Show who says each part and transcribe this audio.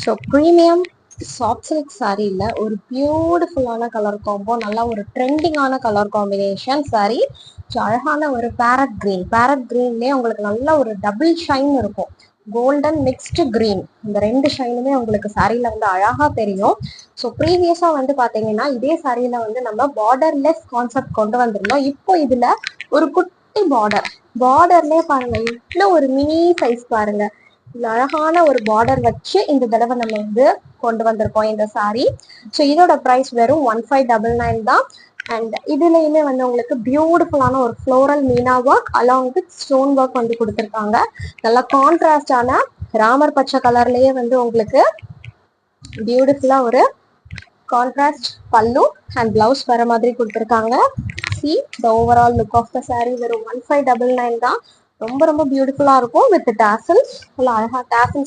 Speaker 1: So premium soft silk சாரீல ஒரு பியூட்டிஃபுல்லான colour combo, நல்லா ஒரு ட்ரெண்டிங்கான கலர் காம்பினேஷன் சாரீ. ஸோ அழகான ஒரு பேரட் கிரீன்லேயே உங்களுக்கு நல்ல ஒரு டபுள் ஷைன் இருக்கும். கோல்டன் மிக்ஸ்டு கிரீன், இந்த ரெண்டு ஷைனுமே உங்களுக்கு சாரியில வந்து அழகா தெரியும். ஸோ ப்ரீவியஸா வந்து பாத்தீங்கன்னா இதே சாரியில வந்து நம்ம பார்டர்லெஸ் கான்செப்ட் கொண்டு வந்திருந்தோம். இப்போ இதுல ஒரு குட்டி பார்டர்லயே பாருங்க, இவ்வளோ ஒரு மினி சைஸ் பாருங்க. இதுல அழகான ஒரு பார்டர் வச்சு இந்த தடவை நம்ம வந்து கொண்டு வந்திருக்கோம் இந்த சாரி. ஸோ இதோட ப்ரைஸ் வெறும் 1599 தான். அண்ட் இதுலயுமே வந்து உங்களுக்கு பியூட்டிஃபுல்லான ஒரு floral Meena work along with stone work வந்து கொடுத்துருக்காங்க. நல்லா கான்ட்ராஸ்டான ராமர் பச்சை கலர்லயே வந்து உங்களுக்கு பியூட்டிஃபுல்லா ஒரு கான்ட்ராஸ்ட் பல்லு அண்ட் பிளவுஸ் வர மாதிரி கொடுத்துருக்காங்க. See the overall look of the sari வெறும் 1599 தான். ரொம்ப ரொம்ப பியூட்டிஃபுல்லா இருக்கும் வித் டாசல்ஸ். அழகா டாசல்ஸ்